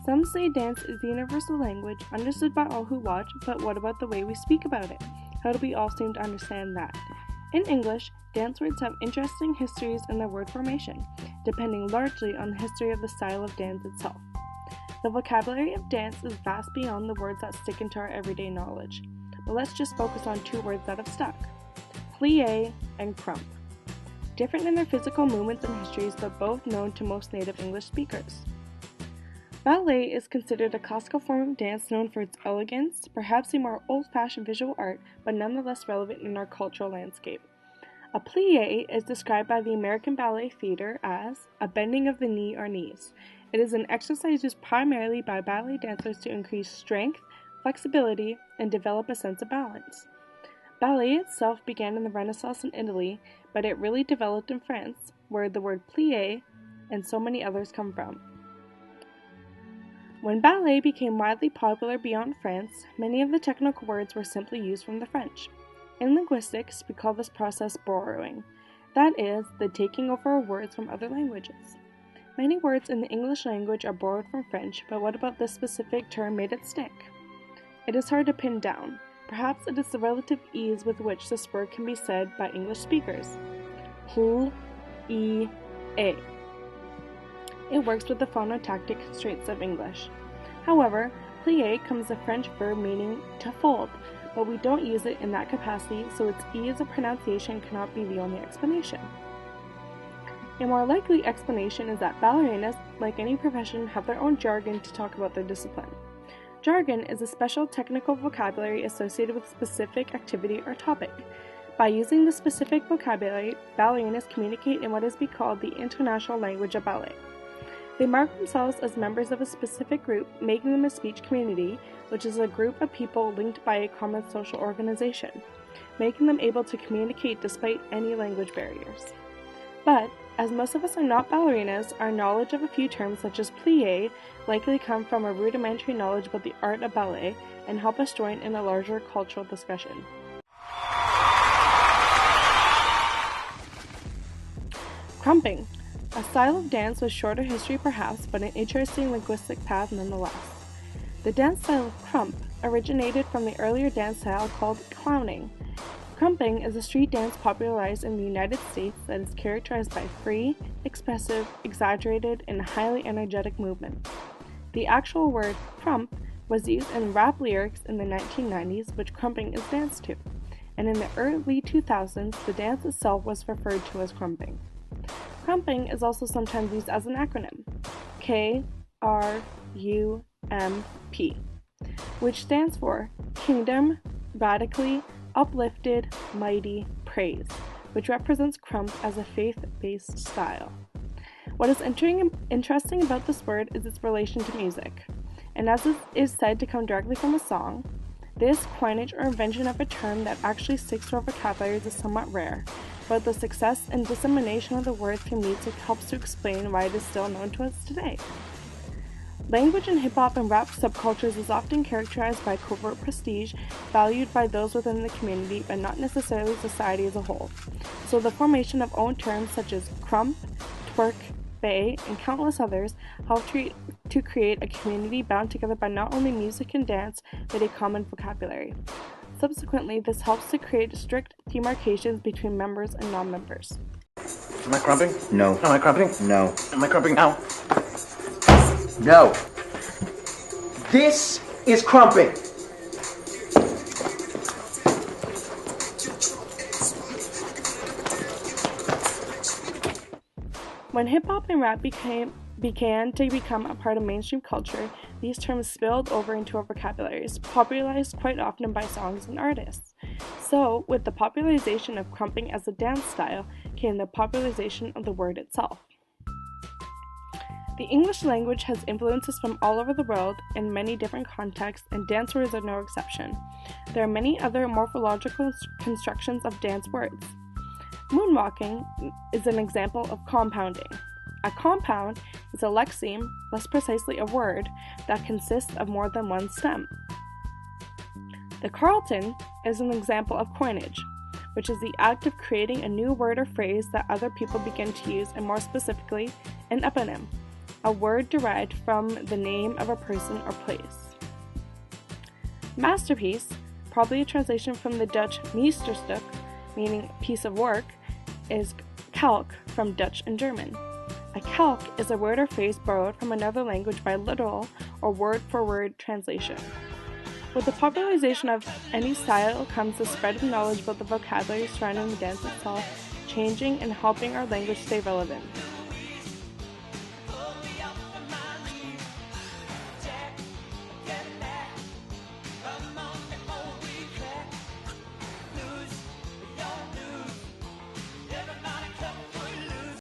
Some say dance is the universal language, understood by all who watch, but what about the way we speak about it? How do we all seem to understand that? In English, dance words have interesting histories in their word formation, depending largely on the history of the style of dance itself. The vocabulary of dance is vast beyond the words that stick into our everyday knowledge, but let's just focus on two words that have stuck: plie and crump. Different in their physical movements and histories, but both known to most native English speakers. Ballet is considered a classical form of dance known for its elegance, perhaps a more old-fashioned visual art, but nonetheless relevant in our cultural landscape. A plie is described by the American Ballet Theatre as a bending of the knee or knees. It is an exercise used primarily by ballet dancers to increase strength, flexibility, and develop a sense of balance. Ballet itself began in the Renaissance in Italy, but it really developed in France, where the word plie and so many others come from. When ballet became widely popular beyond France, many of the technical words were simply used from the French. In linguistics, we call this process borrowing. That is, the taking over of words from other languages. Many words in the English language are borrowed from French, but what about this specific term made it stick? It is hard to pin down. Perhaps it is the relative ease with which this word can be said by English speakers. Plie. It works with the phonotactic constraints of English. However, plier comes a French verb meaning to fold, but we don't use it in that capacity, so its ease of pronunciation cannot be the only explanation. A more likely explanation is that ballerinas, like any profession, have their own jargon to talk about their discipline. Jargon is a special technical vocabulary associated with a specific activity or topic. By using the specific vocabulary, ballerinas communicate in what is called the international language of ballet. They mark themselves as members of a specific group, making them a speech community, which is a group of people linked by a common social organization, making them able to communicate despite any language barriers. But, as most of us are not ballerinas, our knowledge of a few terms such as plie likely come from a rudimentary knowledge about the art of ballet and help us join in a larger cultural discussion. Crumping. A style of dance with shorter history perhaps, but an interesting linguistic path nonetheless. The dance style of crump originated from the earlier dance style called clowning. Crumping is a street dance popularized in the United States that is characterized by free, expressive, exaggerated, and highly energetic movement. The actual word crump was used in rap lyrics in the 1990s, which crumping is danced to, and in the early 2000s, the dance itself was referred to as crumping. Crumping is also sometimes used as an acronym, KRUMP, which stands for Kingdom, Radically, Uplifted, Mighty, Praise, which represents crump as a faith-based style. What is interesting about this word is its relation to music, and as it is said to come directly from a song, this coinage or invention of a term that actually sticks to our vocabularies is somewhat rare, but the success and dissemination of the word through music helps to explain why it is still known to us today. Language in hip-hop and rap subcultures is often characterized by covert prestige, valued by those within the community but not necessarily society as a whole. So the formation of own terms such as crump, twerk, bay, and countless others help to create a community bound together by not only music and dance, but a common vocabulary. Subsequently, this helps to create strict demarcations between members and non-members. Am I crumping? No. Am I crumping? No. Am I crumping now? No. This is crumping. When hip-hop and rap began to become a part of mainstream culture, these terms spilled over into our vocabularies, popularized quite often by songs and artists. So, with the popularization of crumping as a dance style, came the popularization of the word itself. The English language has influences from all over the world in many different contexts, and dance words are no exception. There are many other morphological constructions of dance words. Moonwalking is an example of compounding. A compound is a lexeme, less precisely a word, that consists of more than one stem. The Carlton is an example of coinage, which is the act of creating a new word or phrase that other people begin to use, and more specifically, an eponym. a word derived from the name of a person or place. Masterpiece, probably a translation from the Dutch meesterstuk, meaning piece of work, is calque from Dutch and German. A calque is a word or phrase borrowed from another language by literal or word-for-word translation. With the popularization of any style comes the spread of knowledge about the vocabulary surrounding the dance itself, changing and helping our language stay relevant.